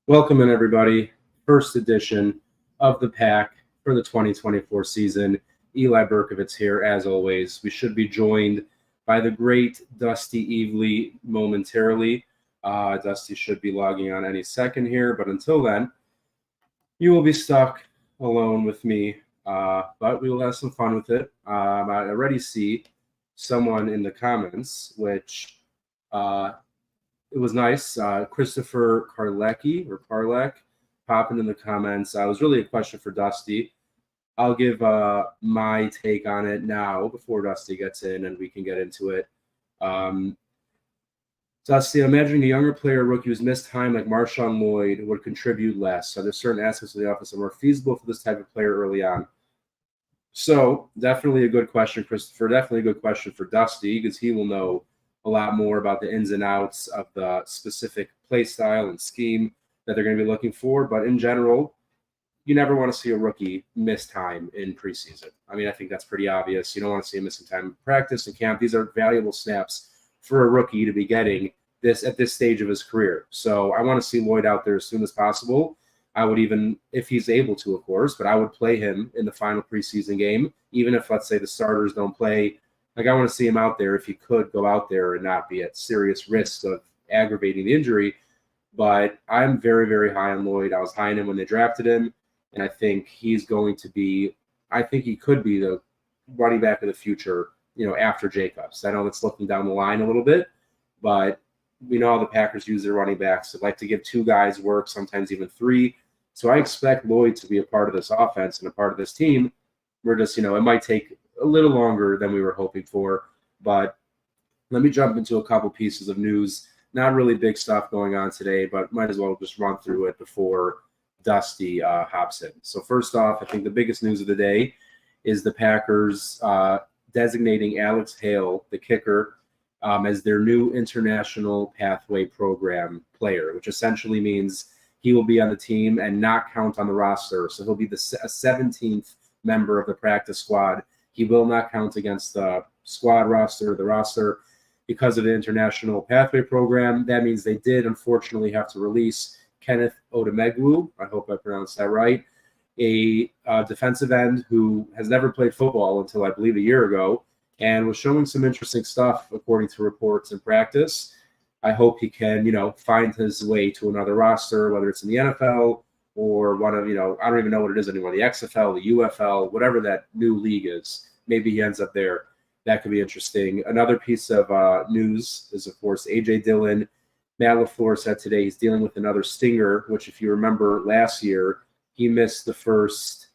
Welcome in, everybody. First edition of the pack for the 2024 season. Eli Berkovitz here, as always. We should be joined by the great Dusty Evely momentarily. Dusty should be logging on any second here, but until then, you will be stuck alone with me, but we will have some fun with it. I already see someone in the comments, which it was nice. Christopher Karlek popping in the comments. It was really a question for Dusty. I'll give my take on it now before Dusty gets in and we can get into it. Dusty, imagining a younger player, rookie who's missed time like Marshawn Lloyd would contribute less. Are there certain aspects of the offense that are more feasible for this type of player early on? So definitely a good question, Christopher. Definitely a good question for Dusty because he will know a lot more about the ins and outs of the specific play style and scheme that they're going to be looking for. But in general, you never want to see a rookie miss time in preseason. I mean, I think that's pretty obvious. You don't want to see him missing time in practice and camp. These are valuable snaps for a rookie to be getting this at this stage of his career. So I want to see Lloyd out there as soon as possible. I would even, if he's able to, of course, but I would play him in the final preseason game, even if, let's say, the starters don't play. Like, I want to see him out there if he could go out there and not be at serious risk of aggravating the injury. But I'm very, very high on Lloyd. I was high on him when they drafted him, and I think he's going to be – I think he could be the running back of the future, after Jacobs. I know that's looking down the line a little bit, but we know how the Packers use their running backs. They like to give two guys work, sometimes even three. So I expect Lloyd to be a part of this offense and a part of this team. We're just, it might take a little longer than we were hoping for, but let me jump into a couple pieces of news. Not really big stuff going on today, but might as well just run through it before Dusty hops in. So first off, I think the biggest news of the day is the Packers designating Alex Hale, the kicker, as their new International Pathway Program player, which essentially means he will be on the team and not count on the roster. So he'll be the 17th member of the practice squad. He will not count against the squad roster, the roster, because of the International Pathway Program. That means they did, unfortunately, have to release Kenneth Odemegwu, I hope I pronounced that right, a defensive end who has never played football until, I believe, a year ago, and was showing some interesting stuff, according to reports in practice. I hope he can, find his way to another roster, whether it's in the NFL or one of, I don't even know what it is anymore, the XFL, the UFL, whatever that new league is. Maybe he ends up there. That could be interesting. Another piece of news is, of course, A.J. Dillon. Matt LaFleur said today he's dealing with another stinger, which, if you remember last year, he missed he missed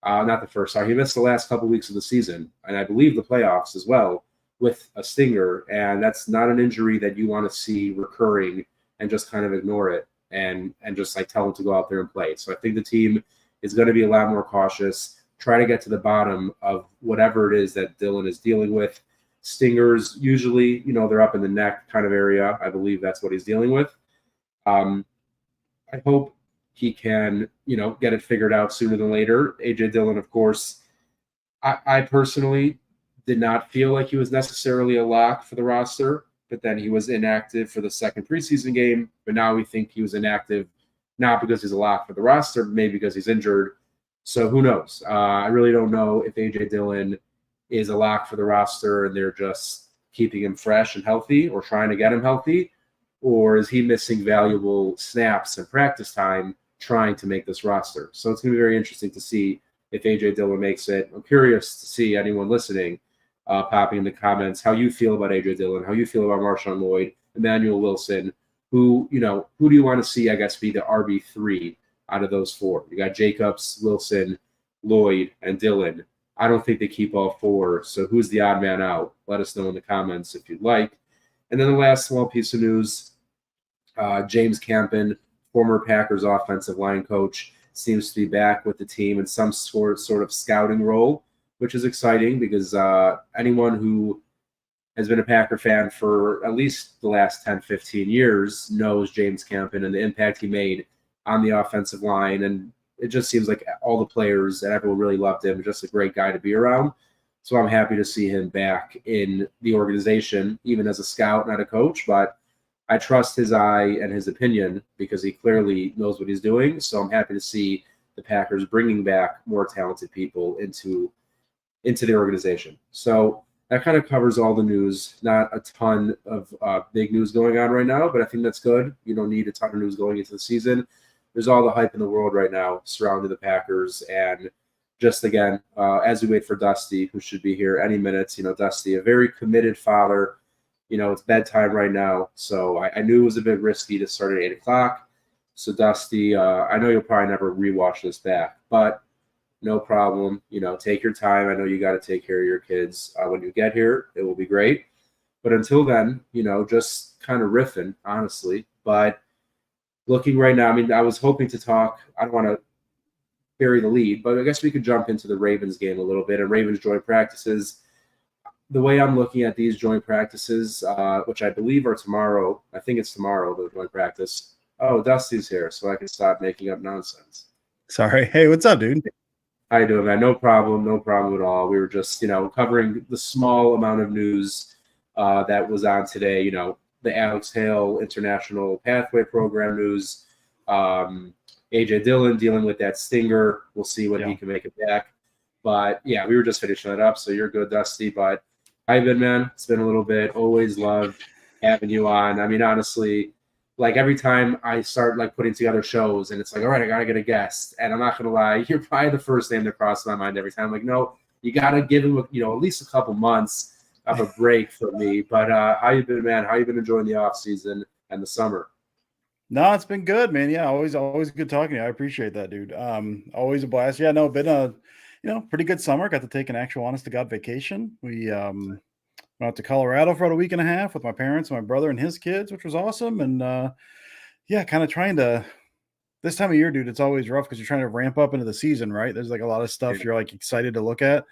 the last couple weeks of the season, and I believe the playoffs as well, with a stinger. And that's not an injury that you want to see recurring and just kind of ignore it and just like tell him to go out there and play. So I think the team is going to be a lot more cautious, try to get to the bottom of whatever it is that Dillon is dealing with. Stingers, usually, they're up in the neck kind of area. I believe that's what he's dealing with. I hope he can, get it figured out sooner than later. A.J. Dillon, of course, I personally did not feel like he was necessarily a lock for the roster, but then he was inactive for the second preseason game. But now we think he was inactive, not because he's a lock for the roster, but maybe because he's injured. So who knows? I really don't know if A.J. Dillon is a lock for the roster and they're just keeping him fresh and healthy or trying to get him healthy, or is he missing valuable snaps and practice time trying to make this roster? So it's going to be very interesting to see if A.J. Dillon makes it. I'm curious to see anyone listening popping in the comments how you feel about A.J. Dillon, how you feel about Marshawn Lloyd, Emmanuel Wilson. Who do you want to see, I guess, be the RB3 out of those four? You got Jacobs, Wilson, Lloyd, and Dillon. I don't think they keep all four. So who's the odd man out? Let us know in the comments if you'd like. And then the last small piece of news, James Campen, former Packers offensive line coach, seems to be back with the team in some sort of scouting role, which is exciting because anyone who has been a Packer fan for at least the last 10, 15 years knows James Campen and the impact he made on the offensive line. And it just seems like all the players and everyone really loved him. Just a great guy to be around. So I'm happy to see him back in the organization, even as a scout, not a coach. But I trust his eye and his opinion because he clearly knows what he's doing. So I'm happy to see the Packers bringing back more talented people into the organization. So that kind of covers all the news. Not a ton of big news going on right now, but I think that's good. You don't need a ton of news going into the season. There's all the hype in the world right now surrounding the Packers. And just again, as we wait for Dusty, who should be here any minute, Dusty, a very committed father. It's bedtime right now. So I knew it was a bit risky to start at 8 o'clock. So Dusty, I know you'll probably never rewatch this back, but no problem. Take your time. I know you got to take care of your kids. When you get here, it will be great. But until then, just kind of riffing, honestly. But looking right now, I mean, I was hoping to talk. I don't want to bury the lead, but I guess we could jump into the Ravens game a little bit and Ravens joint practices. The way I'm looking at these joint practices, which I believe are tomorrow. I think it's tomorrow, the joint practice. Oh, Dusty's here, so I can stop making up nonsense. Sorry. Hey, what's up, dude? How you doing, man? No problem at all. We were just, covering the small amount of news that was on today. The Alex Hale International Pathway Program news. AJ Dillon dealing with that stinger. We'll see when he can make it back. But yeah, we were just finishing that up. So you're good, Dusty. But how you been, man? It's been a little bit. Always love having you on. I mean, honestly, like every time I start like putting together shows and it's like, all right, I got to get a guest. And I'm not going to lie, you're probably the first name that crosses my mind every time. I'm like, no, you got to give him, at least a couple months of a break for me. But how you been, man? How you been enjoying the off season and the summer? No, it's been good, man. Yeah, always good talking to you. I appreciate that, dude. Always a blast. Yeah, no, been a, pretty good summer. Got to take an actual honest to God vacation. We went out to Colorado for about a week and a half with my parents, my brother and his kids, which was awesome. And yeah, kind of trying to this time of year, dude, it's always rough because you're trying to ramp up into the season, right? There's like a lot of stuff you're like excited to look at.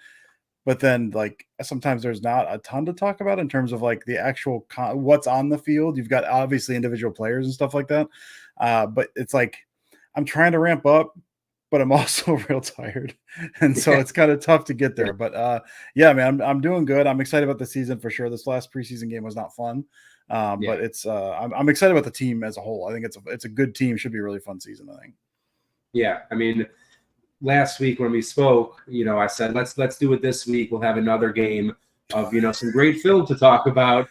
But then, like, sometimes there's not a ton to talk about in terms of like the actual what's on the field. You've got obviously individual players and stuff like that. But it's like I'm trying to ramp up, but I'm also real tired. And so it's kind of tough to get there. But yeah, man, I'm doing good. I'm excited about the season for sure. This last preseason game was not fun. But it's I'm excited about the team as a whole. I think it's a good team. Should be a really fun season, I think. Yeah, I mean, last week when we spoke, I said let's do it this week. We'll have another game of some great film to talk about.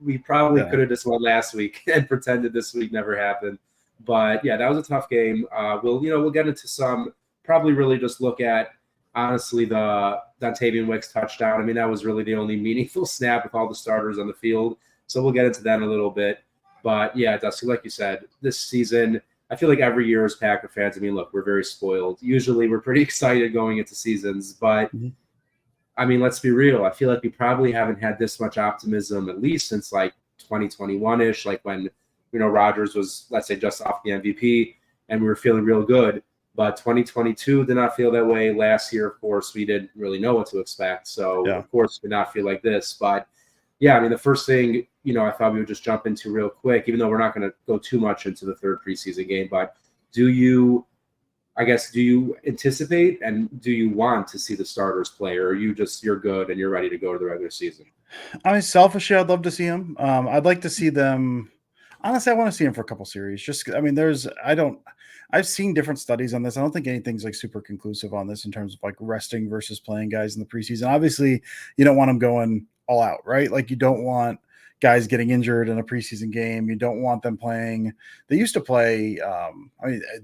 We probably could have just won last week and pretended this week never happened. But yeah, that was a tough game. We'll get into some, probably really just look at honestly the Dontavian Wicks touchdown. I mean, that was really the only meaningful snap with all the starters on the field. So we'll get into that in a little bit. But yeah, Dusty, like you said, this season, I feel like every year as Packer fans, I mean, look, we're very spoiled. Usually we're pretty excited going into seasons, but I mean, let's be real. I feel like we probably haven't had this much optimism, at least since like 2021-ish, like when, Rodgers was, let's say, just off the MVP and we were feeling real good. But 2022 did not feel that way. Last year, of course, we didn't really know what to expect. So, of course, we did not feel like this. But yeah, I mean, the first thing, I thought we would just jump into real quick, even though we're not going to go too much into the third preseason game. But do you anticipate and do you want to see the starters play, or are you're good and you're ready to go to the regular season? I mean, selfishly, I'd love to see them. I'd like to see them. Honestly, I want to see them for a couple series. I've seen different studies on this. I don't think anything's like super conclusive on this in terms of like resting versus playing guys in the preseason. Obviously, you don't want them going all out, right? Like you don't want guys getting injured in a preseason game. You don't want them playing. They used to play,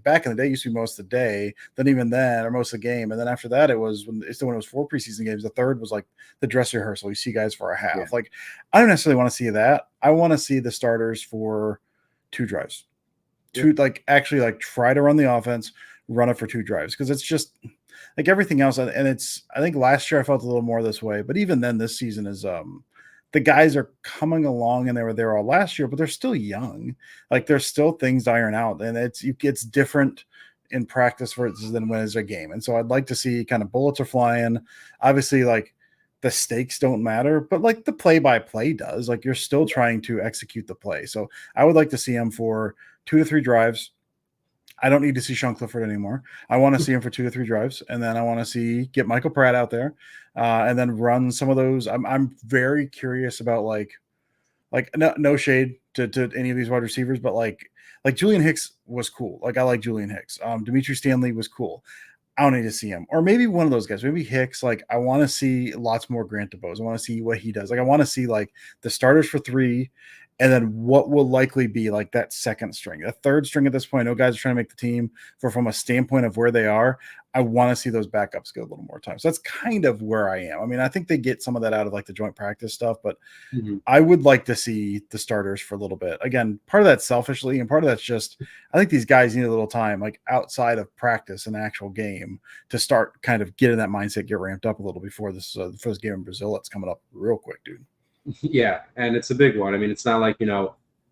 back in the day, it used to be most of the day, then even then, or most of the game. And then after that, it was when it was 4 preseason games. The third was like the dress rehearsal. You see guys for a half. Like, I don't necessarily want to see that. I want to see the starters for 2 drives. Actually like try to run the offense, run it for 2 drives. Because it's just like everything else. And I think last year I felt a little more this way. But even then, this season is the guys are coming along and they were there all last year, but they're still young. Like there's still things to iron out, and it's different in practice versus than when it's a game. And so I'd like to see kind of bullets are flying. Obviously, like the stakes don't matter, but like the play-by-play does. Like you're still trying to execute the play. So I would like to see him for 2 to 3 drives. I don't need to see Sean Clifford anymore. I want to see him for 2 to 3 drives, and then I want to get Michael Pratt out there, and then run some of those. I'm very curious about like Like no shade to any of these wide receivers, but like Julian Hicks was cool. Like I like Julian Hicks. Dimitri Stanley was cool. I don't need to see him. Or maybe one of those guys, maybe Hicks. Like I want to see lots more Grant DeBose. I want to see what he does. Like I want to see like the starters for 3, and then what will likely be like that second string, a third string at this point. No guys are trying to make the team from a standpoint of where they are. I want to see those backups get a little more time. So that's kind of where I am. I mean, I think they get some of that out of like the joint practice stuff, but I would like to see the starters for a little bit. Again, part of that's selfishly, and part of that's just I think these guys need a little time, like outside of practice and actual game, to start kind of getting that mindset, get ramped up a little before this first game in Brazil that's coming up real quick, dude. Yeah, and it's a big one. I mean, it's not like,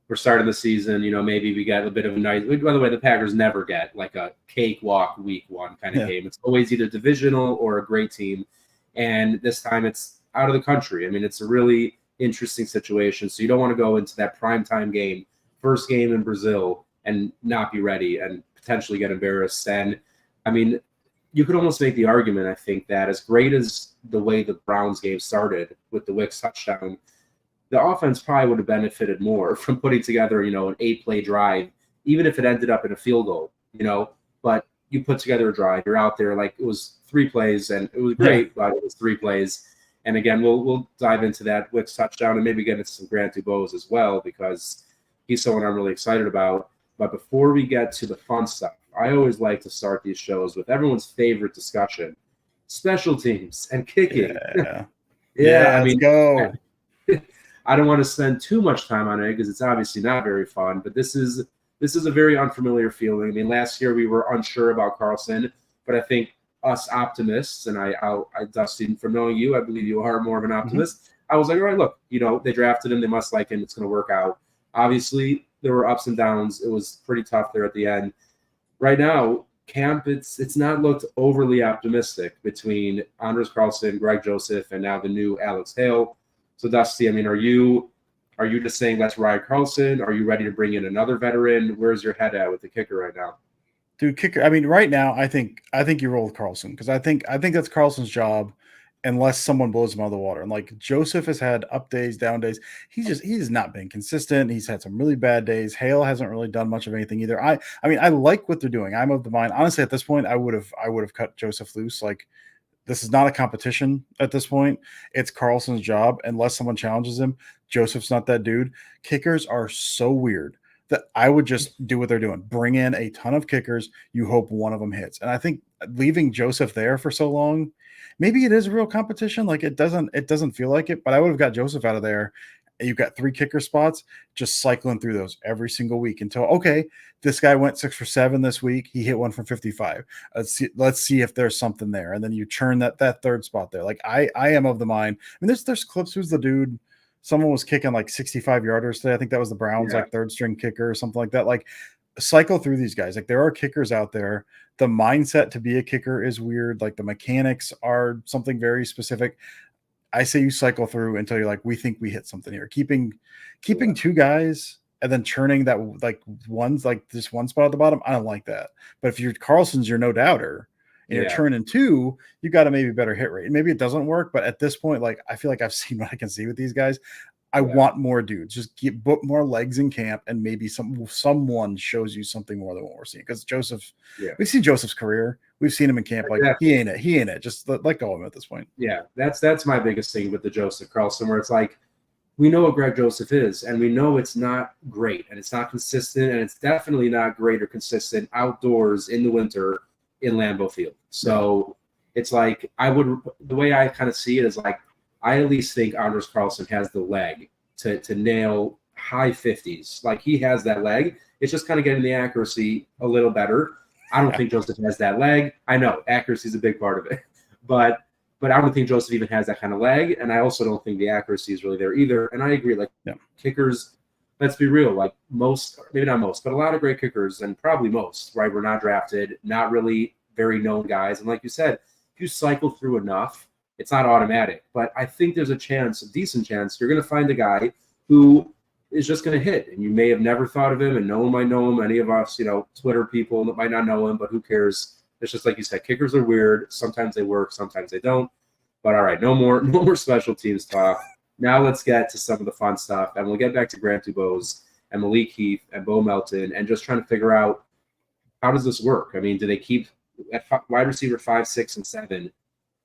we're starting the season, maybe we get a bit of a nice – by the way, the Packers never get like a cakewalk week 1 kind of game. It's always either divisional or a great team, and this time it's out of the country. I mean, it's a really interesting situation, so you don't want to go into that primetime game, first game in Brazil, and not be ready and potentially get embarrassed. And, I mean, you could almost make the argument, I think, that as great as the way the Browns game started with the Wicks touchdown, the offense probably would have benefited more from putting together, an 8-play drive, even if it ended up in a field goal, but you put together a drive, you're out there, like it was 3 plays and it was great, but it was 3 plays. And again, we'll dive into that Wicks touchdown and maybe get into some Grant DuBose as well, because he's someone I'm really excited about. But before we get to the fun stuff, I always like to start these shows with everyone's favorite discussion: special teams and kicking. Yeah, I mean, go. I don't want to spend too much time on it because it's obviously not very fun, but this is a very unfamiliar feeling. I mean, last year we were unsure about Carlson, but I think us optimists, and I Dustin, from knowing you, I believe you are more of an optimist. I was like, all right, look, they drafted him, they must like him, it's going to work out. Obviously, there were ups and downs. It was pretty tough there at the end. Right now, camp, it's not looked overly optimistic between Anders Carlson, Greg Joseph, and now the new Alex Hale. So, Dusty, I mean, are you just saying let's ride Carlson? Are you ready to bring in another veteran? Where's your head at with the kicker right now? Dude, kicker. I mean, right now, I think you roll with Carlson, because I think that's Carlson's job, unless someone blows him out of the water. And like Joseph has had up days, down days. He's not been consistent. He's had some really bad days. Hale hasn't really done much of anything either. I mean, I like what they're doing. I'm of the mind, honestly, at this point, I would have cut Joseph loose. Like, this is not a competition at this point. It's Carlson's job. Unless someone challenges him, Joseph's not that dude. Kickers are so weird that I would just do what they're doing. Bring in a ton of kickers. You hope one of them hits. And I think leaving Joseph there for so long, maybe it is a real competition. Like it doesn't feel like it, but I would have got Joseph out of there. You've got 3 kicker spots, just cycling through those every single week until, okay, this guy went 6 for 7 this week. He hit one from 55. Let's see if there's something there. And then you churn that third spot there. Like I am of the mind. I mean, there's clips. Who's the dude? Someone was kicking like 65 yarders today. I think that was the Browns, like third string kicker or something like that. Like, cycle through these guys. Like, there are kickers out there. The mindset to be a kicker is weird. Like, the mechanics are something very specific. I say you cycle through until you're like, we think we hit something here. Keeping 2 guys and then churning that, like, one's like this one spot at the bottom, I don't like that. But if you're Carlson's, you're no doubter, and you're churning 2, you got a maybe better hit rate. Maybe it doesn't work, but at this point, like, I feel like I've seen what I can see with these guys. I want more dudes. Just put more legs in camp, and maybe someone shows you something more than what we're seeing. Because Joseph, we've seen Joseph's career. We've seen him in camp. Like, he ain't it. He ain't it. Just let go of him at this point. Yeah, that's my biggest thing with the Joseph Carlson, where it's like, we know what Greg Joseph is, and we know it's not great, and it's not consistent, and it's definitely not great or consistent outdoors in the winter in Lambeau Field. So it's like, the way I kind of see it is like, I at least think Anders Carlson has the leg to nail high 50s. Like, he has that leg. It's just kind of getting the accuracy a little better. I don't think Joseph has that leg. I know accuracy is a big part of it, but I don't think Joseph even has that kind of leg. And I also don't think the accuracy is really there either. And I agree, like, kickers, let's be real, like, most, maybe not most, but a lot of great kickers, and probably most, right, were not drafted, not really very known guys. And like you said, if you cycle through enough, it's not automatic, but I think there's a decent chance, you're going to find a guy who is just going to hit, and you may have never thought of him, and no one might know him. Any of us, Twitter people that might not know him, but who cares? It's just like you said, kickers are weird. Sometimes they work, sometimes they don't. But all right, no more special teams talk. now let's get to some of the fun stuff, and we'll get back to Grant Dubose and Malik Heath and Bo Melton, and just trying to figure out how does this work. I mean, do they keep at wide receiver 5, 6, and 7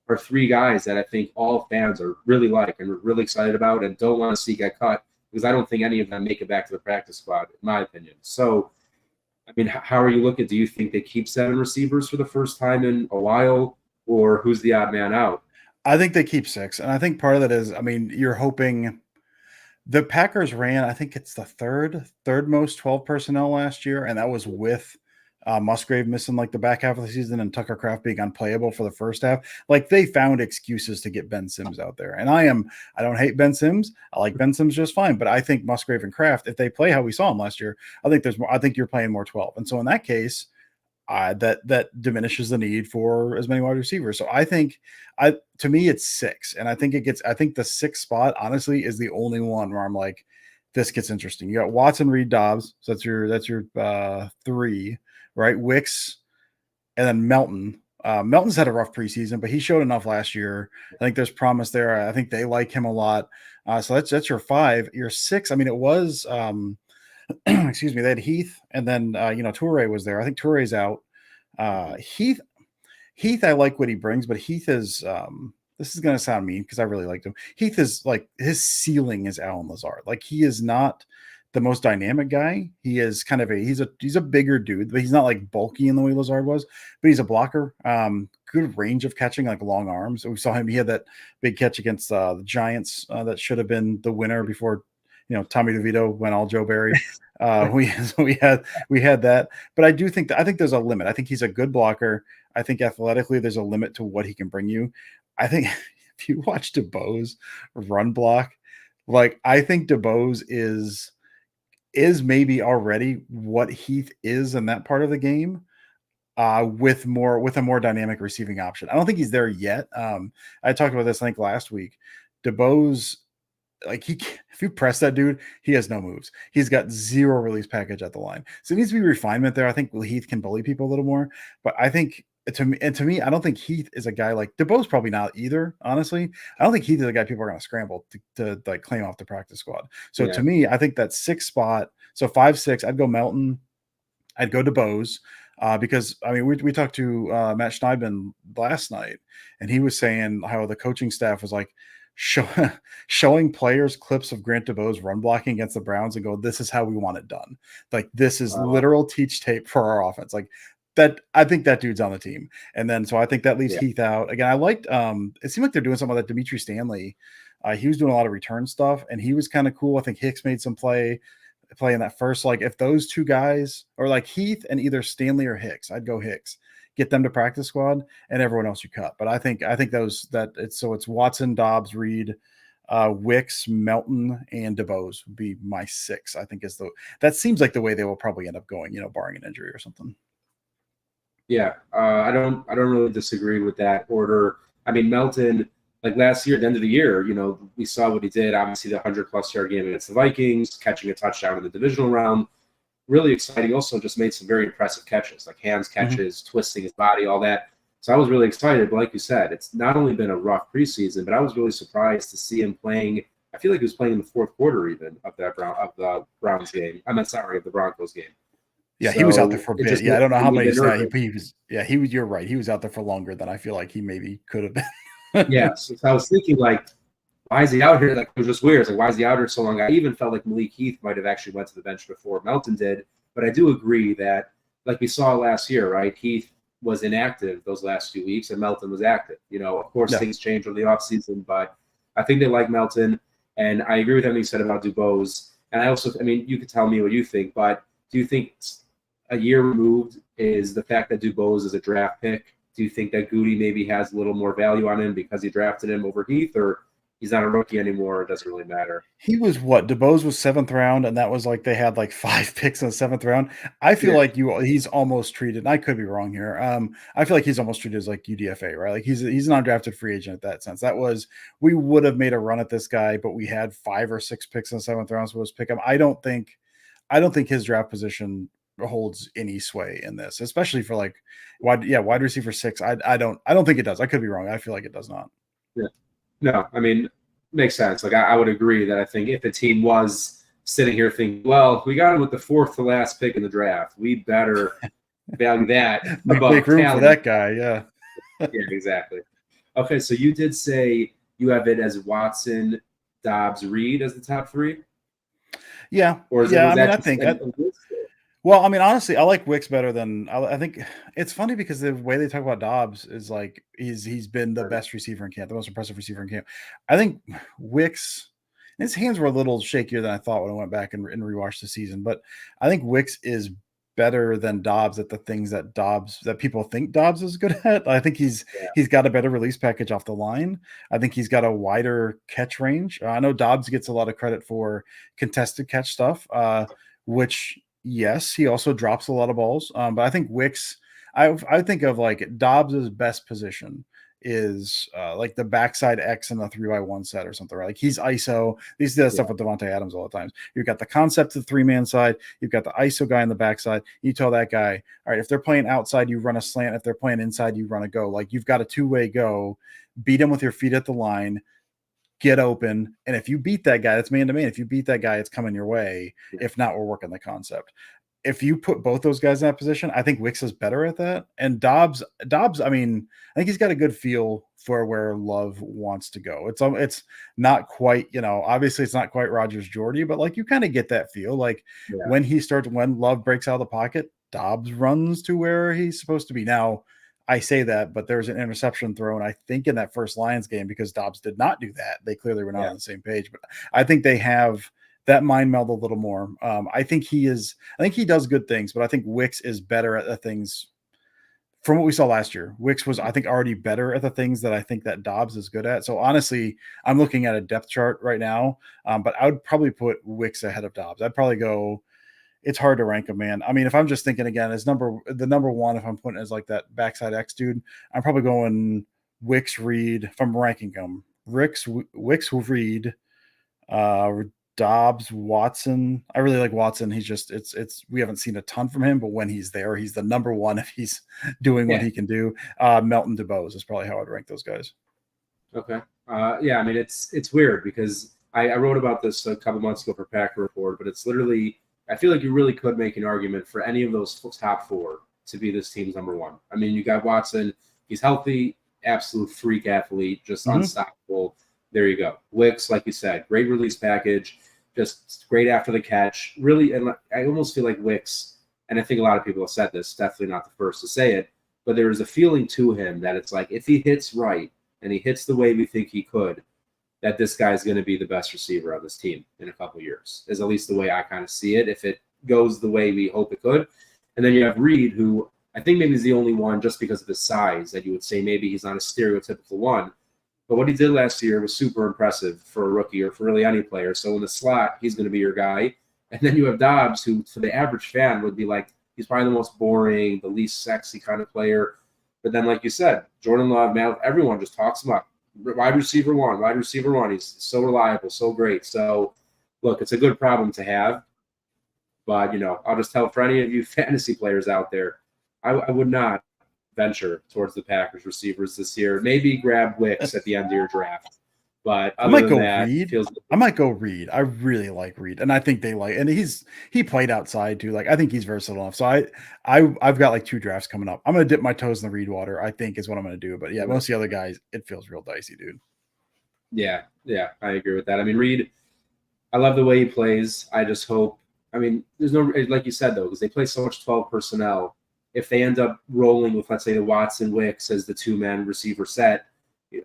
are three guys that I think all fans are really like and really excited about and don't want to see get cut because I don't think any of them make it back to the practice squad, in my opinion. So, I mean, how are you looking? Do you think they keep 7 receivers for the first time in a while, or who's the odd man out? I think they keep 6, and I think part of that is, I mean, you're hoping the Packers ran, I think it's the third most 12 personnel last year, and that was with Musgrave missing like the back half of the season and Tucker Kraft being unplayable for the first half. Like they found excuses to get Ben Sims out there. And I don't hate Ben Sims. I like Ben Sims just fine, but I think Musgrave and Kraft, if they play how we saw him last year, I think you're playing more 12. And so in that case, that diminishes the need for as many wide receivers. So I think to me it's 6. And I think the 6th spot honestly is the only one where I'm like, this gets interesting. You got Watson, Reed, Dobbs. So that's your 3. Right, Wicks, and then Melton. Melton's had a rough preseason, but he showed enough last year. I think there's promise there. I think they like him a lot. So that's your 5. Your 6. I mean, it was excuse me. They had Heath, and then Toure was there. I think Toure's out. Heath. I like what he brings, but Heath is. This is going to sound mean because I really liked him. Heath is like his ceiling is Alan Lazard. Like he is not the most dynamic guy. He is kind of he's a bigger dude, but he's not like bulky in the way Lazard was, but he's a blocker. Good range of catching, like long arms. We saw him. He had that big catch against the Giants that should have been the winner before, Tommy DeVito went all Joe Barry. We had that, but I think there's a limit. I think he's a good blocker. I think athletically there's a limit to what he can bring you. I think if you watch DeBose run block, like I think DeBose is maybe already what Heath is in that part of the game, with a more dynamic receiving option. I don't think he's there yet. I talked about this I think last week. DeBose, like if you press that dude, he has no moves. He's got 0 release package at the line. So it needs to be refinement there. I think Heath can bully people a little more, but I think to me, I don't think Heath is a guy like DeBose. Probably not either. Honestly, I don't think Heath is a guy people are going to scramble to like claim off the practice squad. So to me, I think that 6th spot. So 5, 6, I'd go Melton. I'd go DeBose. Because I mean, we talked to Matt Schneidman last night, and he was saying how the coaching staff was like showing players clips of Grant DeBose run blocking against the Browns and go, "This is how we want it done." Like this is literal teach tape for our offense. Like that, I think that dude's on the team. And then so I think that leaves Heath out again. I liked. It seemed like they're doing something like that. Dimitri Stanley, he was doing a lot of return stuff, and he was kind of cool. I think Hicks made some play in that first. Like if those two guys, or like Heath and either Stanley or Hicks, I'd go Hicks. Get them to practice squad, and everyone else you cut. But I think it's Watson, Dobbs, Reed, Wicks, Melton, and DeBose would be my 6. I think that seems like the way they will probably end up going. Barring an injury or something. Yeah, I don't really disagree with that order. I mean, Melton, like last year, at the end of the year, we saw what he did. Obviously, the 100+ yard game against the Vikings, catching a touchdown in the divisional round. Really exciting. Also, just made some very impressive catches, like hands catches, twisting his body, all that. So I was really excited. But like you said, it's not only been a rough preseason, but I was really surprised to see him playing. I feel like he was playing in the 4th quarter even of the Browns game. Of the Broncos game. Yeah, so he was out there for a bit. Yeah, I don't know how many he was. Yeah, he was. You're right. He was out there for longer than I feel like he maybe could have been. Yeah, so I was thinking like, why is he out here? Like, it was just weird. It's like, why is he out here so long? I even felt like Malik Heath might have actually went to the bench before Melton did. But I do agree that, like we saw last year, right? Heath was inactive those last few weeks, and Melton was active. Of course, things change over the offseason, but I think they like Melton. And I agree with everything you said about DuBose. And I mean, you could tell me what you think, but do you think a year removed is the fact that DuBose is a draft pick? Do you think that Goody maybe has a little more value on him because he drafted him over Heath, or he's not a rookie anymore? It doesn't really matter. He was DuBose was 7th round, and that was like they had like 5 picks in the 7th round. I feel like he's almost treated, and I could be wrong here. I feel like he's almost treated as like UDFA, right? Like he's an undrafted free agent in that sense. That was, we would have made a run at this guy, but we had 5 or 6 picks in the 7th round, so let's pick him. I don't think his draft position holds any sway in this, especially for like wide receiver 6. I don't think it does. I could be wrong. I feel like it does not. Yeah. No, I mean, makes sense. Like I would agree that I think if a team was sitting here thinking, well, we got him with the 4th to last pick in the draft, we better value that Make above room for talent. that guy. Yeah. Yeah, exactly. Okay, so you did say you have it as Watson, Dobbs, Reed as the top 3, Yeah. or is it Yeah. was I mean, that I just think a list? well, I mean, honestly, I like Wicks better than I think it's funny because the way they talk about Dobbs is like he's been the best receiver in camp, the most impressive receiver in camp. I think Wicks, his hands were a little shakier than I thought when I went back and rewatched the season, but I think Wicks is better than Dobbs at the things that people think Dobbs is good at. I think Yeah, he's got a better release package off the line. I think he's got a wider catch range. I know Dobbs gets a lot of credit for contested catch stuff, which yes, he also drops a lot of balls. But I think Wicks, I think of like Dobbs's best position is like the backside X in the 3x1 set or something, right? Like he's ISO. These do that stuff yeah, with Devontae Adams all the time. You've got the concept of the 3-man side, you've got the ISO guy on the backside. You tell that guy, all right, if they're playing outside, you run a slant. If they're playing inside, you run a go. Like you've got a 2-way go, beat him with your feet at the line, get open. And if you beat that guy, that's man to man. If you beat that guy, it's coming your way. yeah, If not, we're working the concept. If you put both those guys in that position, I think Wicks is better at that. And Dobbs, I mean, I think he's got a good feel for where Love wants to go. It's not quite, obviously it's not quite Rogers Jordy, but like you kind of get that feel. Like yeah, when Love breaks out of the pocket, Dobbs runs to where he's supposed to be. Now, I say that, but there's an interception thrown, I think, in that first Lions game because Dobbs did not do that. They clearly were not yeah. on the same page, but I think they have that mind meld a little more. I think he does good things, but I think Wicks is better at the things from what we saw last year. Wicks was, I think, already better at the things that I think that Dobbs is good at. So honestly, I'm looking at a depth chart right now, but I would probably put Wicks ahead of Dobbs. I'd probably go. It's hard to rank him, man. I mean, if I'm just thinking again, as the number one, if I'm putting it as like that backside X dude, I'm probably going Wicks, Reed. If I'm ranking them, Wicks, Reed, uh, Dobbs, Watson. I really like Watson. He's just we haven't seen a ton from him, but when he's there, he's the number one if he's doing what Yeah. he can do. Melton DeBose is probably how I'd rank those guys. Okay. Yeah, I mean it's weird because I wrote about this a couple months ago for Packer Report, but it's literally I feel like you really could make an argument for any of those top 4 to be this team's number 1. I mean, you got Watson, he's healthy, absolute freak athlete, just unstoppable. There you go. Wicks, like you said, great release package, just great after the catch. Really, and I almost feel like Wicks, and I think a lot of people have said this, definitely not the first to say it, but there is a feeling to him that it's like if he hits right and he hits the way we think he could, that this guy's going to be the best receiver on this team in a couple of years, is at least the way I kind of see it, if it goes the way we hope it could. And then you have Reed, who I think maybe is the only one just because of his size that you would say maybe he's not a stereotypical one. But what he did last year was super impressive for a rookie or for really any player. So in the slot, he's going to be your guy. And then you have Dobbs, who for the average fan would be like, he's probably the most boring, the least sexy kind of player. But then, like you said, Jordan Love, man, everyone just talks him up. Wide receiver one. He's so reliable, so great. So, look, it's a good problem to have. But, I'll just tell for any of you fantasy players out there, I would not venture towards the Packers receivers this year. Maybe grab Wicks at the end of your draft. But I other might than go that, Reed. feels I might go Reed. I really like Reed, and I think they like. And he played outside too. Like I think he's versatile enough. So I've got like 2 drafts coming up. I'm gonna dip my toes in the Reed water. I think is what I'm gonna do. But yeah, most of the other guys, it feels real dicey, dude. Yeah, I agree with that. I mean, Reed, I love the way he plays. I just hope. I mean, there's no like you said though, because they play so much 12 personnel. If they end up rolling with, let's say, the Watson Wicks as the 2-man receiver set,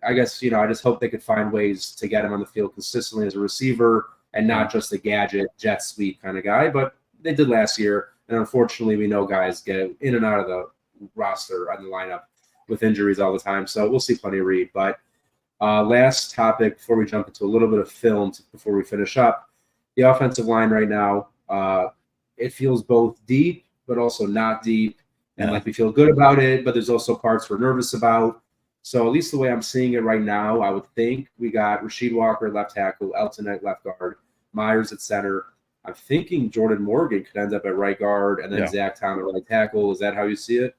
I guess, I just hope they could find ways to get him on the field consistently as a receiver and not just a gadget, jet sweep kind of guy. But they did last year. And unfortunately, we know guys get in and out of the roster and the lineup with injuries all the time. So we'll see plenty of Reed. But last topic before we jump into a little bit of film before we finish up, the offensive line right now, it feels both deep but also not deep. And like we feel good about it, but there's also parts we're nervous about. So at least the way I'm seeing it right now, I would think we got Rasheed Walker at left tackle, Elton at left guard, Myers at center. I'm thinking Jordan Morgan could end up at right guard, and then Zach Tom at right tackle. Is that how you see it?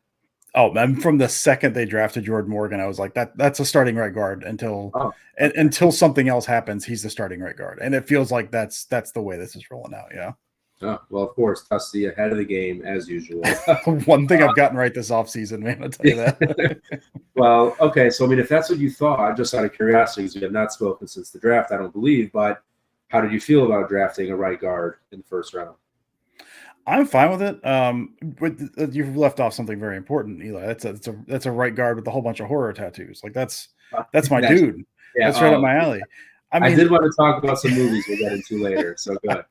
Oh, and from the second they drafted Jordan Morgan, I was like, that's a starting right guard until Oh, okay. until something else happens. He's the starting right guard, and it feels like that's the way this is rolling out. Yeah. Oh, well, of course, Dusty ahead of the game as usual. One thing I've gotten right this offseason, man, I'll tell you that. Well, okay. So, I mean, if that's what you thought, just out of curiosity, because we have not spoken since the draft, I don't believe, but how did you feel about drafting a right guard in the first round? I'm fine with it. But you've left off something very important, Eli. That's a right guard with a whole bunch of horror tattoos. Like that's my That's, dude. yeah. That's right up my alley. I I mean, did want to talk about some movies we'll get into later. So good.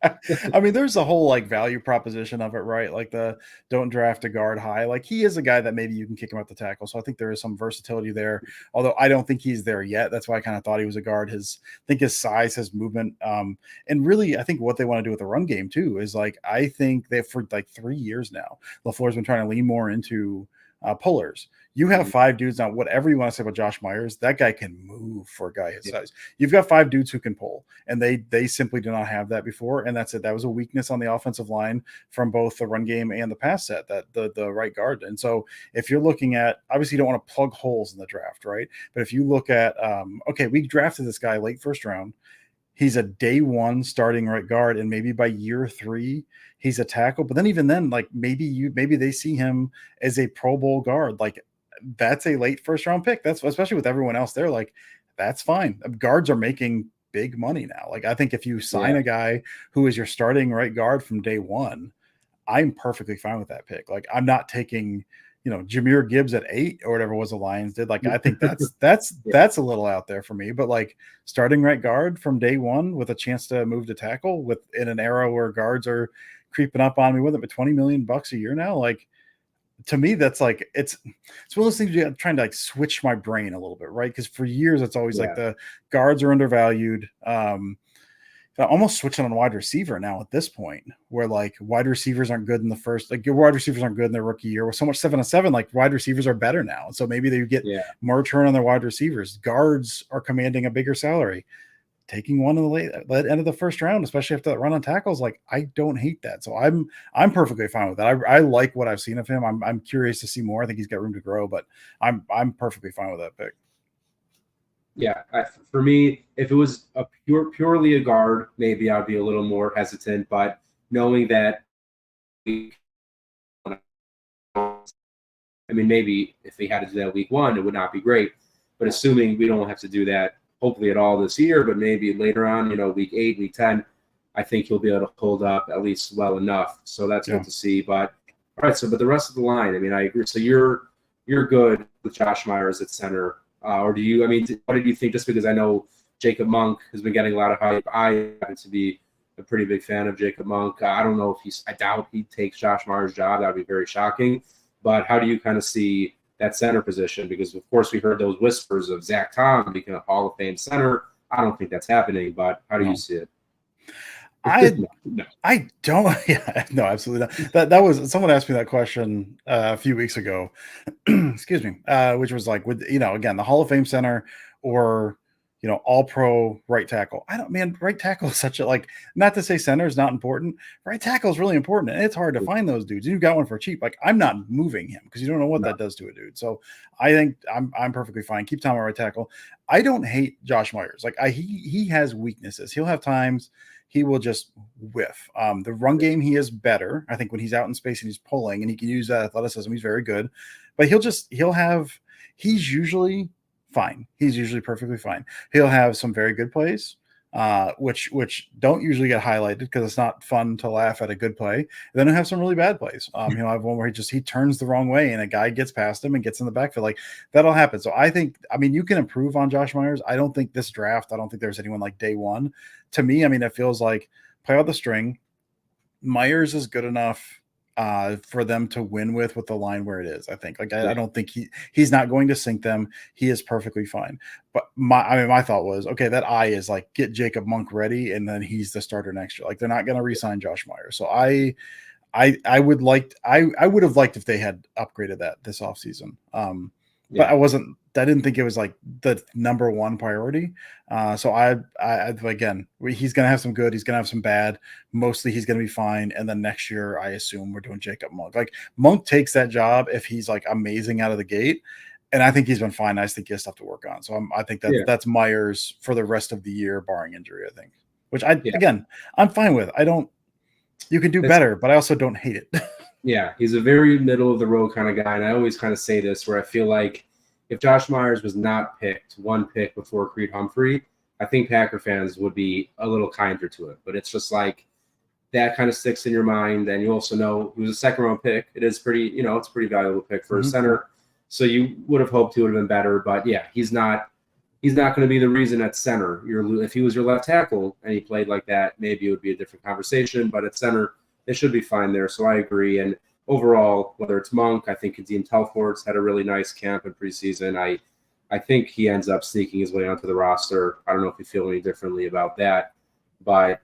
I mean, there's a whole like value proposition of it, right? Like the don't draft a guard high. Like he is a guy that maybe you can kick him out the tackle. So I think there is some versatility there. Although I don't think he's there yet. That's why I kind of thought he was a guard. I think his size, his movement, and really, I think what they want to do with the run game too is like I think they for like 3 years now, LaFleur's been trying to lean more into pullers. You have 5 dudes now. Whatever you want to say about Josh Myers, that guy can move for a guy his size. You've got 5 dudes who can pull, and they simply do not have that before. And that's it. That was a weakness on the offensive line from both the run game and the pass set. That the right guard. And so if you're looking at, obviously you don't want to plug holes in the draft, right? But if you look at, okay, we drafted this guy late first round. He's a day 1 starting right guard, and maybe by year 3 he's a tackle. But then even then, like maybe they see him as a Pro Bowl guard. Like that's a late first round pick. That's especially with everyone else there. Like that's fine. Guards are making big money now. Like I think if you sign a guy who is your starting right guard from day 1, I'm perfectly fine with that pick. Like I'm not taking, Jahmyr Gibbs at 8 or whatever was the Lions did. Like I think that's a little out there for me. But like starting right guard from day 1 with a chance to move to tackle with in an era where guards are creeping up on me with it, but $20 million a year now, like to me, that's like it's one of those things you got trying to like switch my brain a little bit, right? Because for years it's always like the guards are undervalued. I'm almost switching on wide receiver now at this point, where like wide receivers aren't good in the first, like your wide receivers aren't good in their rookie year. With so much 7-7, like wide receivers are better now, so maybe they get more return on their wide receivers. Guards are commanding a bigger salary. Taking one in the late end of the first round, especially after that run on tackles, like I don't hate that. So I'm perfectly fine with that. I like what I've seen of him. I'm curious to see more. I think he's got room to grow, but I'm perfectly fine with that pick. Yeah, for me, if it was a purely a guard, maybe I'd be a little more hesitant. But knowing that, I mean, maybe if we had to do that week 1, it would not be great. But assuming we don't have to do that, hopefully at all this year, but maybe later on, week 8, week 10, I think he'll be able to hold up at least well enough. So that's good to see. But all right, but the rest of the line, I mean, I agree. So you're good with Josh Myers at center. Or do you, I mean, what did you think? Just because I know Jacob Monk has been getting a lot of hype. I happen to be a pretty big fan of Jacob Monk. I don't know if I doubt he takes Josh Myers' job. That would be very shocking. But how do you kind of see that center position? Because, of course, we heard those whispers of Zach Tom becoming a Hall of Fame center. I don't think that's happening, but how do you see it? I don't. Yeah, no, absolutely not. That was someone asked me that question a few weeks ago. Excuse me, which was like, again, the Hall of Fame center or all pro right tackle. Right tackle is such a not to say center is not important. Right tackle is really important, and it's hard to find those dudes. You got one for cheap. Like I'm not moving him because you don't know what that does to a dude. So I think I'm perfectly fine. Keep Tom at right tackle. I don't hate Josh Myers. Like he has weaknesses. He'll have times he will just whiff. The run game, he is better. I think when he's out in space and he's pulling and he can use that athleticism, he's very good. But he's usually fine. He's usually perfectly fine. He'll have some very good plays, which don't usually get highlighted because it's not fun to laugh at a good play. And then he'll have some really bad plays. He'll have one where he turns the wrong way and a guy gets past him and gets in the backfield. Like that'll happen. So I think, you can improve on Josh Myers. I don't think this draft, I don't think there's anyone like day 1. To me, it feels like play out the string. Myers is good enough for them to win with the line where it is. I think I don't think he's not going to sink them. He is perfectly fine. But my thought was, okay, that is like get Jacob Monk ready and then he's the starter next year. Like they're not going to re-sign Josh Myers. So I would have liked if they had upgraded that this offseason. But I wasn't didn't think it was like the number one priority. So I again, he's going to have some good, he's going to have some bad. Mostly he's going to be fine. And then next year, I assume we're doing Jacob Monk. Like Monk takes that job if he's like amazing out of the gate. And I think he's been fine. I just think he has stuff to work on. So I think that's Myers for the rest of the year, barring injury, I think, which again, I'm fine with. You can do better, but I also don't hate it. Yeah, he's a very middle of the road kind of guy. And I always kind of say this where I feel like if Josh Myers was not picked one pick before Creed Humphrey, I think Packer fans would be a little kinder to it. But it's just like that kind of sticks in your mind. And you also know he was a second round pick. It is pretty, it's a pretty valuable pick for a center. So you would have hoped he would have been better. But yeah, he's not going to be the reason at center. If he was your left tackle and he played like that, maybe it would be a different conversation. But at center, it should be fine there. So I agree. And overall, whether it's Monk, I think Kadeem Telfort's had a really nice camp in preseason. I think he ends up sneaking his way onto the roster. I don't know if you feel any differently about that. But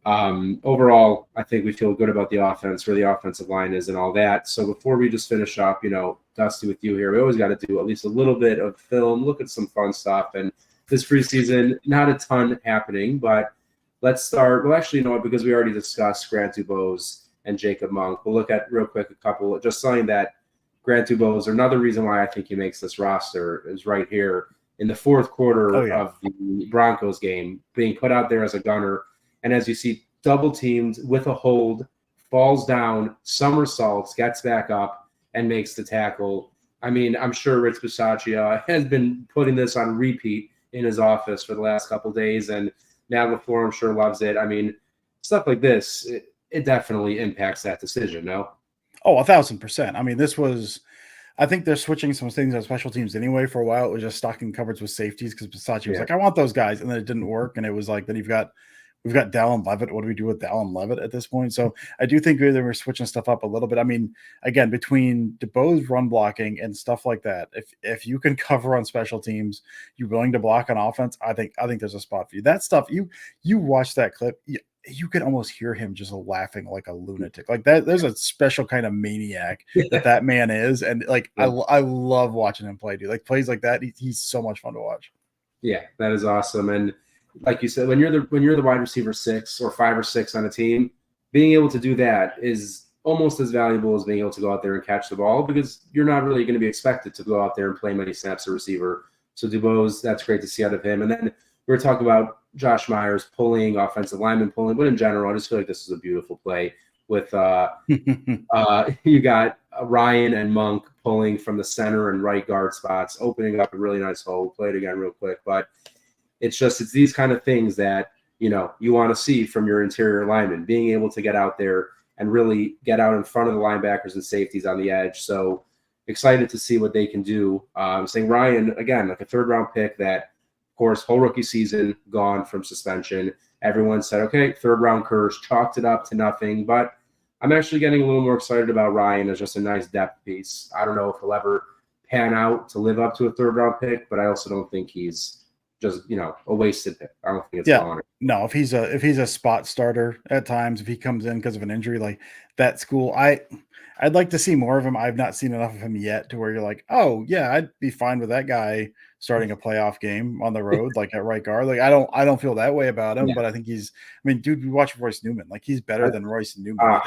overall, I think we feel good about the offense, where the offensive line is and all that. So before we just finish up, Dusty, with you here, we always got to do at least a little bit of film, look at some fun stuff. And this preseason, not a ton happening, but let's start. Well, actually, because we already discussed Grant Dubose and Jacob Monk, we'll look at real quick a couple, just saying that Grant Dubose, another reason why I think he makes this roster, is right here in the fourth quarter of the Broncos game, being put out there as a gunner. And as you see, double teamed with a hold, falls down, somersaults, gets back up, and makes the tackle. I mean, I'm sure Rich Bisaccia has been putting this on repeat in his office for the last couple of days, and now LaFleur, I'm sure, loves it. I mean, stuff like this, it definitely impacts that decision, no? Oh, 1,000%. I mean, I think they're switching some things on special teams anyway. For a while, it was just stocking coverage with safeties because Bisaccia was like, I want those guys. And then it didn't work. And it was like, then we've got Dallin Levitt. What do we do with Dallin Levitt at this point? So I do think they were switching stuff up a little bit. I mean, again, between DeBoe's run blocking and stuff like that, if you can cover on special teams, you're willing to block on offense, I think there's a spot for you. That stuff, you watch that clip, you can almost hear him just laughing like a lunatic. Like that, there's a special kind of maniac that man is. And like, I love watching him play, dude. Like plays like that, he's so much fun to watch. Yeah, that is awesome. And like you said, when you're the wide receiver 6 or 5 or 6 on a team, being able to do that is almost as valuable as being able to go out there and catch the ball, because you're not really going to be expected to go out there and play many snaps a receiver. So Dubose, that's great to see out of him. And then we were talking about Josh Myers pulling, offensive lineman pulling, but in general, I just feel like this is a beautiful play with you got Ryan and Monk pulling from the center and right guard spots, opening up a really nice hole. Play it again real quick, but it's these kind of things that, you want to see from your interior linemen, being able to get out there and really get out in front of the linebackers and safeties on the edge. So excited to see what they can do. Saying Ryan, again, like a third-round pick that, of course, whole rookie season gone from suspension. Everyone said, okay, third-round curse, chalked it up to nothing. But I'm actually getting a little more excited about Ryan as just a nice depth piece. I don't know if he'll ever pan out to live up to a third-round pick, but I also don't think he's just a wasted pick. I don't think it's gone. No, if he's a spot starter at times, if he comes in because of an injury, like that school, I'd like to see more of him. I've not seen enough of him yet to where you're like, oh yeah, I'd be fine with that guy starting a playoff game on the road, like at right guard. Like I don't feel that way about him, but I think dude, we watch Royce Newman. Like he's better than Royce Newman.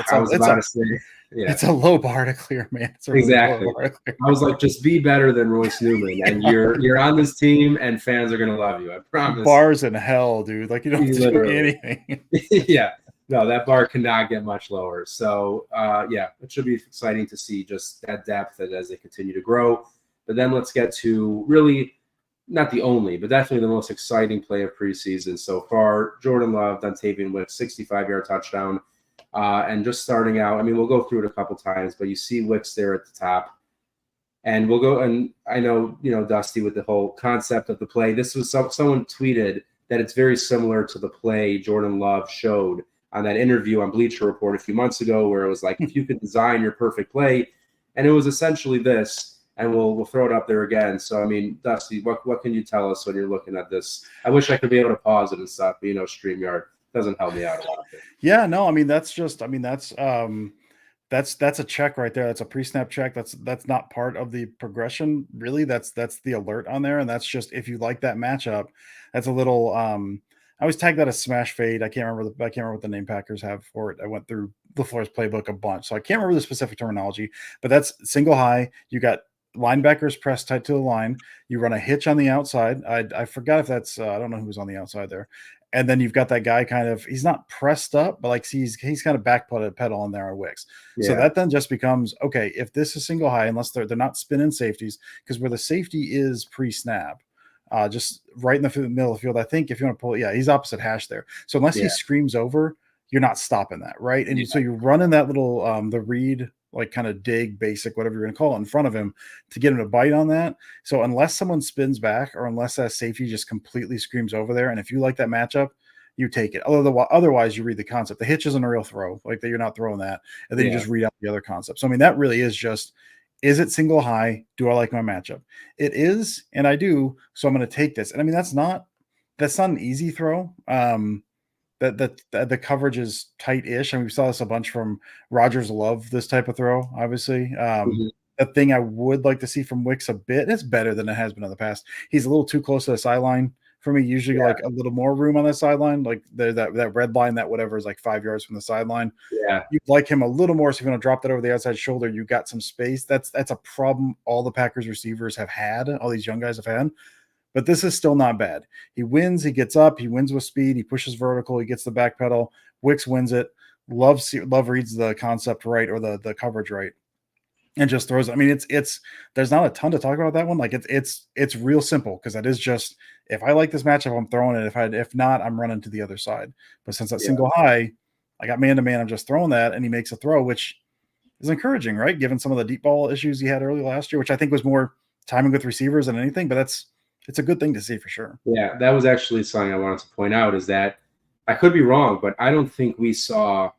It's a low bar to clear, man. It's a really exactly. low bar to clear. I was like, just be better than Royce Newman, and you're on this team, and fans are gonna love you. I promise. Bars in hell, dude. Like you don't have to do anything. Yeah. No, that bar cannot get much lower. So, it should be exciting to see just that depth as they continue to grow. But then let's get to really not the only, but definitely the most exciting play of preseason so far. Jordan Love, Dontavian Wicks, 65-yard touchdown. And just starting out, I mean, we'll go through it a couple times, but you see Wicks there at the top. And we'll go, and I know, Dusty, with the whole concept of the play, this was someone tweeted that it's very similar to the play Jordan Love showed on that interview on Bleacher Report a few months ago, where it was like, if you could design your perfect play, and it was essentially this, and we'll throw it up there again. So, I mean, Dusty, what can you tell us when you're looking at this? I wish I could be able to pause it and stuff, but StreamYard doesn't help me out a lot. Yeah, no, I mean, that's That's a check right there. That's a pre-snap check. That's not part of the progression, really. That's the alert on there, and that's just if you like that matchup. That's a little. I always tag that as smash fade. I can't remember what the name Packers have for it. I went through LaFleur's playbook a bunch, so I can't remember the specific terminology. But that's single high. You got linebackers pressed tight to the line. You run a hitch on the outside. I forgot if that's I don't know who was on the outside there. And then you've got that guy kind of he's not pressed up, but like he's kind of back pedal on there on Wicks. So Yeah. that then just becomes okay if this is single high, unless they're not spinning safeties, because where the safety is pre-snap, just right in the middle of the field. I think if you want to pull it, yeah, he's opposite hash there. So unless he Yeah. screams over, you're not stopping that, right? And Yeah. so you're running that little the read, like kind of dig basic, whatever you're gonna call it, in front of him to get him to bite on that. So unless someone spins back or unless that safety just completely screams over there, and if you like that matchup, you take it. Otherwise, you read the concept. The hitch isn't a real throw, like that you're not throwing that, and then you Yeah. just read out the other concept. So I mean, that really is just is it single high? Do I like my matchup? It is, and I do. So I'm going to take this. And I mean, that's not an easy throw. The coverage is tight-ish. I mean, we saw this a bunch from Rodgers. Love this type of throw, obviously. Mhm. The thing I would like to see from Wicks a bit, it's better than it has been in the past. He's a little too close to the sideline for me. Usually, Yeah. like a little more room on the sideline, like that red line, that whatever is like 5 yards from the sideline. Yeah. You'd like him a little more. So if you're going to drop that over the outside shoulder, you got some space. That's a problem all the Packers receivers have had. All these young guys have had. But this is still not bad. He wins. He gets up. He wins with speed. He pushes vertical. He gets the back pedal. Wicks wins it. Love reads the concept right or the coverage right, and just throws it. I mean, it's there's not a ton to talk about that one. Like it's real simple because that is just if I like this matchup, I'm throwing it. If not, I'm running to the other side. But since that Yeah. single high, I got man to man. I'm just throwing that, and he makes a throw, which is encouraging, right? Given some of the deep ball issues he had early last year, which I think was more timing with receivers than anything. But it's a good thing to see for sure. Yeah, that was actually something I wanted to point out is that I could be wrong, but I don't think we saw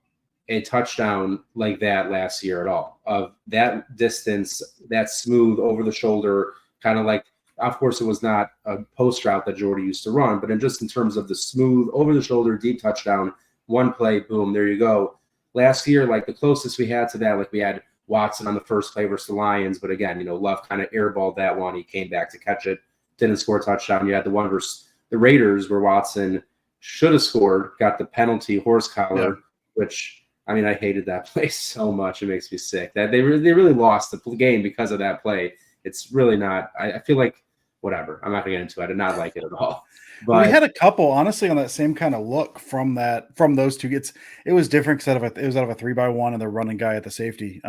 a touchdown like that last year at all. Of that distance, that smooth over the shoulder, kind of like, of course, it was not a post route that Jordy used to run, but in terms of the smooth over the shoulder, deep touchdown, one play, boom, there you go. Last year, like the closest we had to that, like we had Watson on the first play versus the Lions, but again, Love kind of airballed that one. He came back to catch it. Didn't score a touchdown. You had the one versus the Raiders where Watson should have scored, got the penalty horse collar, which I mean I hated that play so much. It makes me sick. That they really lost the game because of that play. It's really not. I feel like whatever. I'm not gonna get into it. I did not like it at all. But we had a couple honestly on that same kind of look from those two. It was different because it was out of a 3-by-1 and they're running guy at the safety.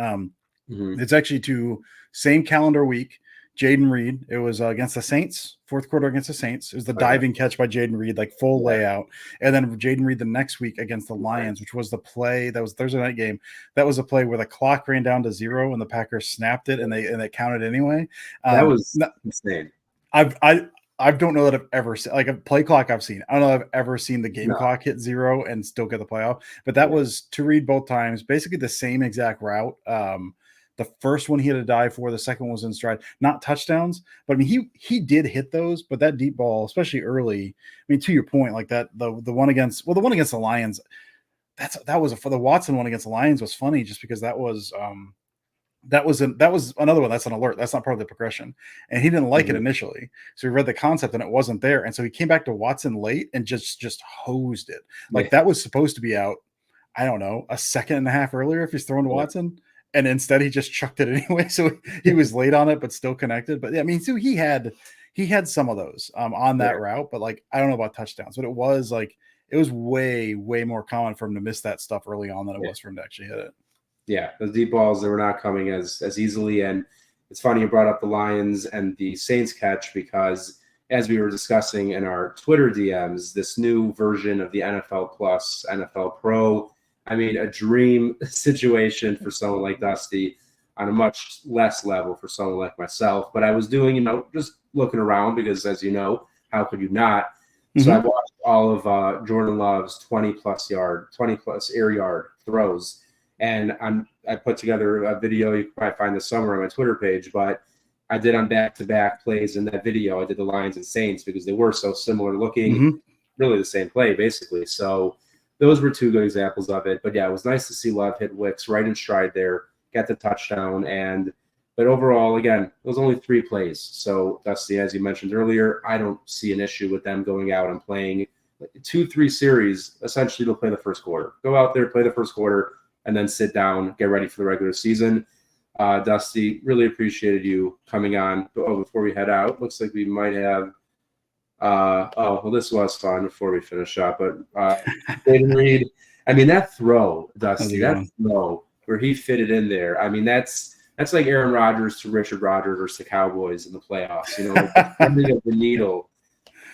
It's actually to same calendar week. Jaden Reed. It was against the Saints, fourth quarter against the Saints. It was the diving catch by Jaden Reed, like full layout. And then Jaden Reed the next week against the Lions, which was the play that was Thursday night game. That was a play where the clock ran down to 0 and the Packers snapped it and they counted anyway. That was insane. I don't know that I've ever seen like a play clock I've seen. I don't know if I've ever seen the game clock hit 0 and still get the playoff. But that was to Reed both times, basically the same exact route. The first one he had to dive for, the second one was in stride, not touchdowns. But I mean, he did hit those, but that deep ball, especially early. I mean, to your point, like that, the one against the Lions, that was for the Watson one against the Lions was funny just because that was another one that's an alert. That's not part of the progression. And he didn't like it initially. So he read the concept and it wasn't there. And so he came back to Watson late and just hosed it. Like that was supposed to be out, I don't know, a second and a half earlier if he's throwing to Watson. And instead he just chucked it anyway. So he was late on it, but still connected. But I mean, so he had some of those on that route, but like, I don't know about touchdowns, but it was way, way more common for him to miss that stuff early on than it was for him to actually hit it. Yeah, those deep balls, they were not coming as easily. And it's funny you brought up the Lions and the Saints catch because as we were discussing in our Twitter DMs, this new version of the NFL Plus, NFL Pro, I mean, a dream situation for someone like Dusty on a much less level for someone like myself. But I was doing, just looking around because, as you know, how could you not? So I watched all of Jordan Love's 20-plus air yard throws. And I put together a video. You can probably find this somewhere on my Twitter page, but I did on back-to-back plays in that video. I did the Lions and Saints because they were so similar looking, really the same play, basically. So those were two good examples of it. But yeah, it was nice to see Love hit Wicks right in stride there, get the touchdown. But overall, again, it was only 3 plays. So Dusty, as you mentioned earlier, I don't see an issue with them going out and playing 2-3 series. Essentially, they'll play the first quarter. Go out there, play the first quarter, and then sit down, get ready for the regular season. Dusty, really appreciated you coming on. Before we head out, looks like we might have this was fun before we finish up. But Jaden Reed, I mean, that throw, Dusty, that throw where he fitted in there. I mean, that's like Aaron Rodgers to Richard Rodgers versus the Cowboys in the playoffs. The bending of the needle,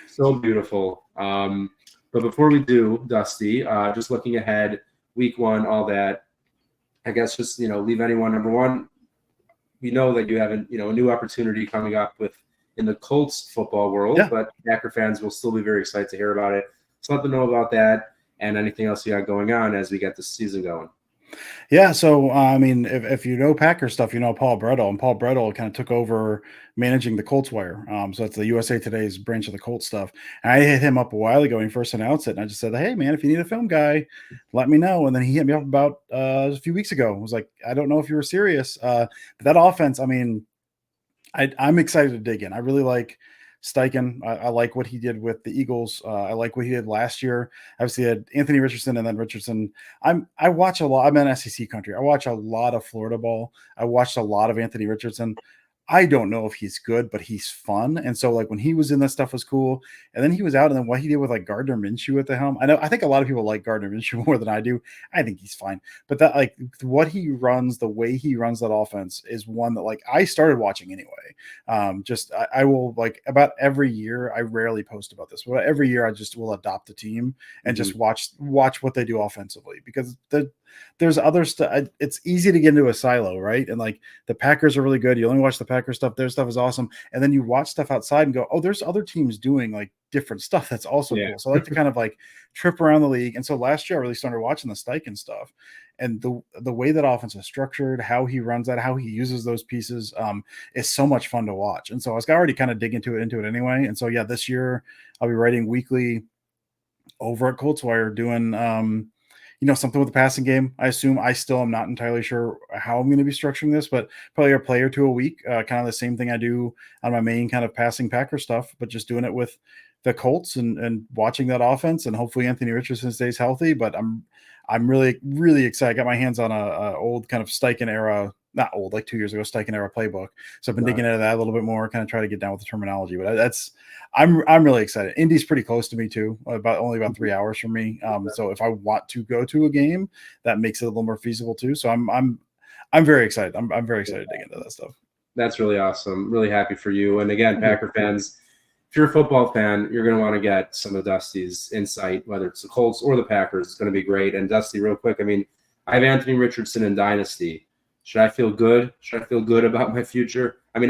so beautiful. But before we do, Dusty, just looking ahead, week 1, all that. I guess just leave anyone. Number one, we know that you have a new opportunity coming up in the Colts football world, but Packer fans will still be very excited to hear about it. So let them know about that and anything else you got going on as we get the season going. Yeah, so I mean, if you know Packer stuff, you know Paul Brettel, and Paul Brettel kind of took over managing the Colts wire. So that's the USA Today's branch of the Colts stuff. And I hit him up a while ago when he first announced it, and I just said, "Hey, man, if you need a film guy, let me know." And then he hit me up about a few weeks ago. I was like, "I don't know if you were serious," but that offense, I mean, I'm excited to dig in. I really like Steichen. I like what he did with the Eagles. I like what he did last year. Obviously, had Anthony Richardson and then Richardson. I watch a lot. I'm in SEC country. I watch a lot of Florida ball. I watched a lot of Anthony Richardson. I don't know if he's good, but he's fun. And so, like, when he was in, that stuff was cool. And then he was out, and then what he did with like Gardner Minshew at the helm. I think a lot of people like Gardner Minshew more than I do. I think he's fine, but that, like, what he runs, the way he runs that offense is one that, like, I started watching anyway. I will, like, about every year. I rarely post about this, but every year I just will adopt a team and just watch what they do offensively, because there's other stuff. It's easy to get into a silo, right? And like, the Packers are really good. You only watch the Packers stuff. Their stuff is awesome. And then you watch stuff outside and go, oh, there's other teams doing like different stuff that's also cool. So I like to kind of like trip around the league. And so last year I really started watching the Steichen stuff, and the way that offense is structured, how he runs that, how he uses those pieces, is so much fun to watch. And so I was already kind of dig into it anyway. And so, yeah, this year I'll be writing weekly over at Colts Wire, doing something with the passing game. I assume. I still am not entirely sure how I'm going to be structuring this, but probably a play or two a week, kind of the same thing I do on my main kind of passing Packer stuff, but just doing it with the Colts and watching that offense, and hopefully Anthony Richardson stays healthy. But I'm really, really excited. I got my hands on a old kind of Steichen era, not old, like 2 years ago, Steichen era playbook. So I've been digging into that a little bit more, kind of try to get down with the terminology. But I'm really excited. Indy's pretty close to me too, only about 3 hours from me. So if I want to go to a game, that makes it a little more feasible too. So I'm very excited. I'm very excited to dig into that stuff. That's really awesome. Really happy for you. And again, Packer fans, if you're a football fan, you're going to want to get some of Dusty's insight, whether it's the Colts or the Packers. It's going to be great. And Dusty, real quick, I mean, I have Anthony Richardson in Dynasty. Should I feel good? Should I feel good about my future? I mean,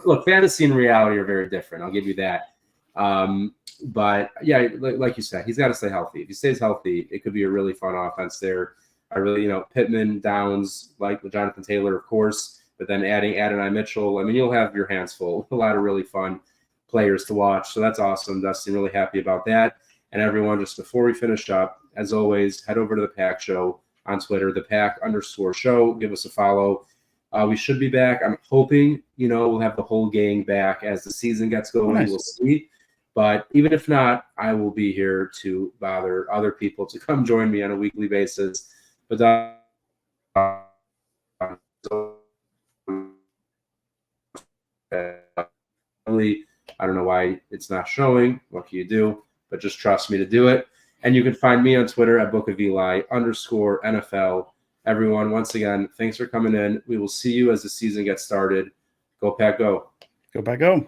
look, fantasy and reality are very different. I'll give you that. But yeah, like you said, he's got to stay healthy. If he stays healthy, it could be a really fun offense there. I really, Pittman, Downs, like Jonathan Taylor, of course, but then adding Adonai Mitchell. I mean, you'll have your hands full. A lot of really fun players to watch. So that's awesome, Dustin. Really happy about that. And everyone, just before we finish up, as always, head over to the Pack Show on Twitter, the Pack_show. Give us a follow. We should be back. I'm hoping, we'll have the whole gang back as the season gets going. Nice. We'll see. But even if not, I will be here to bother other people to come join me on a weekly basis. But I don't know why it's not showing. What can you do? But just trust me to do it. And you can find me on Twitter at @BookofEli_NFL. Everyone, once again, thanks for coming in. We will see you as the season gets started. Go Pack, go. Go Pack, go.